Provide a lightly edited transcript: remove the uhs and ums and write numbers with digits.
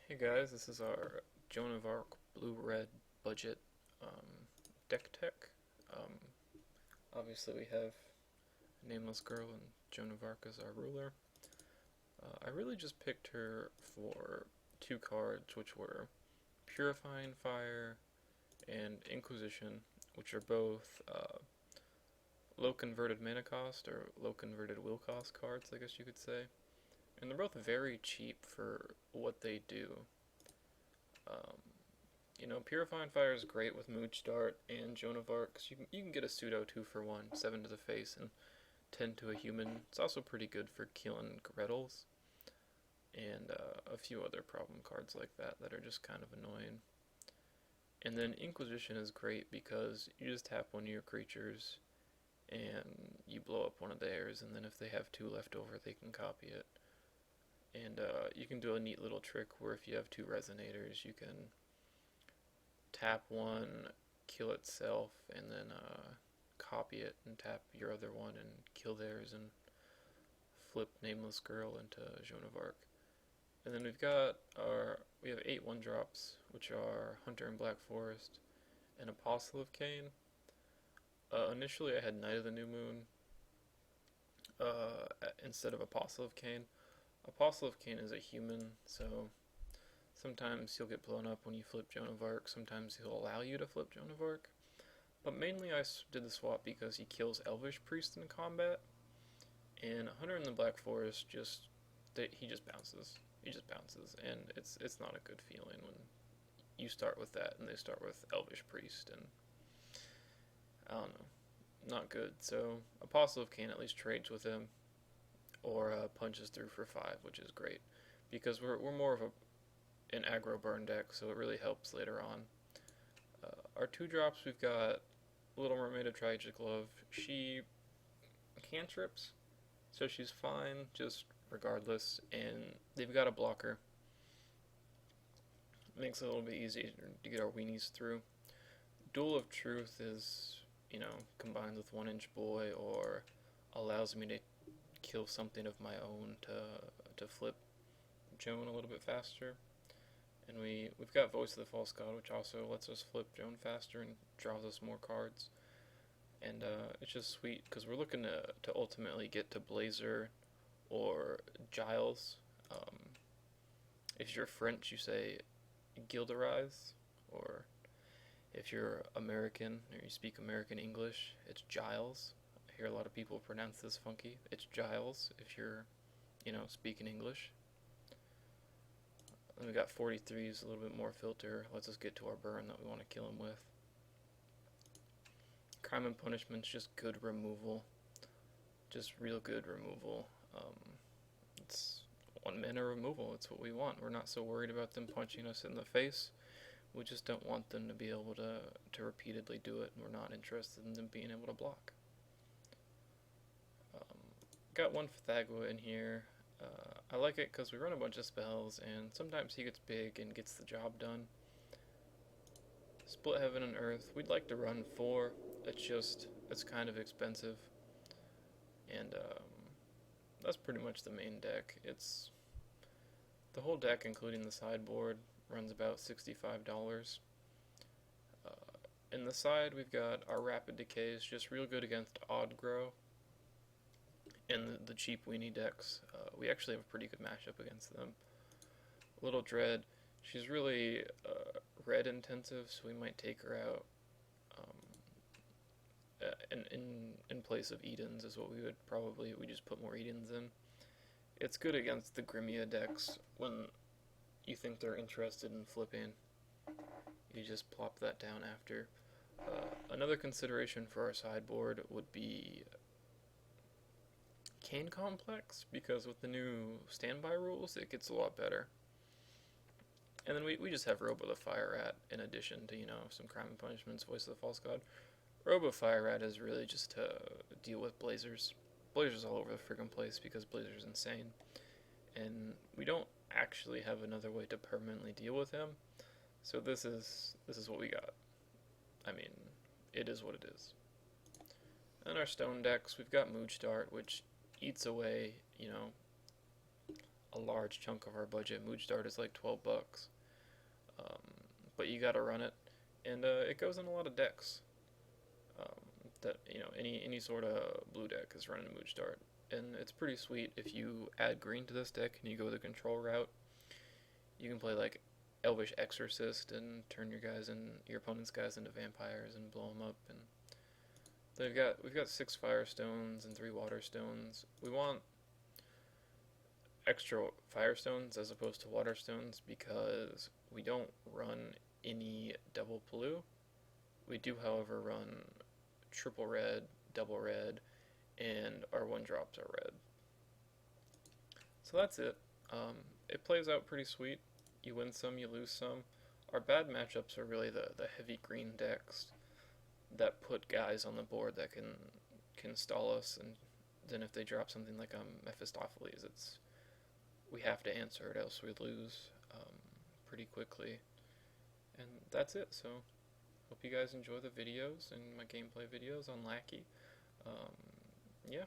Hey guys, this is our Joan of Arc blue-red budget deck tech. Um, Obviously we have Nameless Girl and Joan of Arc as our ruler. I really just picked her for two cards, which were Purifying Fire and Inquisition, which are both low converted mana cost or low converted will cost cards, I guess you could say. And they're both very cheap for what they do. Um, Purifying Fire is great with Moojdart and Joan of Arc, 'cause you can get a pseudo 2 for 1, 7 to the face, and 10 to a human. It's also pretty good for killing Grettles, and a few other problem cards like that are just kind of annoying. And then Inquisition is great because you just tap one of your creatures, and you blow up one of theirs, and then if they have two left over, they can copy it. And you can do a neat little trick where if you have two resonators, you can tap one, kill itself, and then copy it and tap your other one and kill theirs and flip Nameless Girl into Joan of Arc. And then we have 8 1-drops, which are Hunter in Black Forest and Apostle of Cain. Initially I had Night of the New Moon instead of Apostle of Cain. Apostle of Cain is a human, so sometimes he'll get blown up when you flip Joan of Arc, sometimes he'll allow you to flip Joan of Arc. But mainly I did the swap because he kills Elvish Priest in combat, and Hunter in the Black Forest he just bounces. He just bounces, and it's not a good feeling when you start with that and they start with Elvish Priest, and I don't know, not good. So Apostle of Cain at least trades with him, or punches through for 5, which is great, because we're more of an aggro burn deck, so it really helps later on. Our 2-drops, we've got Little Mermaid of Tragic Love. She cantrips, so she's fine, just regardless, and they've got a blocker. Makes it a little bit easier to get our weenies through. Duel of Truth is, combined with 1-inch boy, or allows me to kill something of my own to flip Joan a little bit faster. And we've got Voice of the False God, which also lets us flip Joan faster and draws us more cards. And it's just sweet because we're looking to ultimately get to Blazer or Gilles. If you're French, you say Gilles, or if you're American or you speak American English, it's Giles. I hear a lot of people pronounce this funky. It's Giles if you're, speaking English. Then we got 43s, a little bit more filter. Lets us get to our burn that we want to kill him with. Crime and Punishment's just good removal. Just real good removal. It's 1 mana removal. It's what we want. We're not so worried about them punching us in the face. We just don't want them to be able to repeatedly do it, and we're not interested in them being able to block. Got 1 Fthaggua in here. I like it because we run a bunch of spells, and sometimes he gets big and gets the job done. Split Heaven and Earth. We'd like to run 4. It's kind of expensive. And that's pretty much the main deck. It's the whole deck, including the sideboard, runs about $65. In the side, we've got our Rapid Decays, just real good against Odd Grow. And the cheap weenie decks, we actually have a pretty good matchup against them. Little Dread, she's really red intensive, so we might take her out. In place of Edens is what we just put more Edens in. It's good against the Grimia decks when you think they're interested in flipping. You just plop that down after. Another consideration for our sideboard would be Cain Complex, because with the new standby rules, it gets a lot better. And then we just have Robe of the Fire-Rat in addition to, some Crime and Punishments, Voice of the False God. Robe of Fire-Rat is really just to deal with Blazers. Blazers all over the friggin' place because Blazer's insane. And we don't actually have another way to permanently deal with him. So this is what we got. I mean, it is what it is. And our stone decks, we've got Moojdart, which eats away, a large chunk of our budget. Moojdart is like 12 bucks. But you gotta run it, and it goes in a lot of decks. That any sort of blue deck is running Moojdart, and it's pretty sweet if you add green to this deck and you go the control route. You can play like Elvish Exorcist and turn your opponent's guys into vampires and blow them up. And we've got 6 fire stones and 3 water stones. We want extra fire stones as opposed to water stones because we don't run any double blue. We do, however, run triple red, double red, and our 1-drops are red. So that's it. It plays out pretty sweet. You win some, you lose some. Our bad matchups are really the heavy green decks that put guys on the board that can stall us, and then if they drop something like a Mephistopheles, we have to answer it, else we lose pretty quickly. And that's it. So hope you guys enjoy the videos and my gameplay videos on Lackey. Yeah.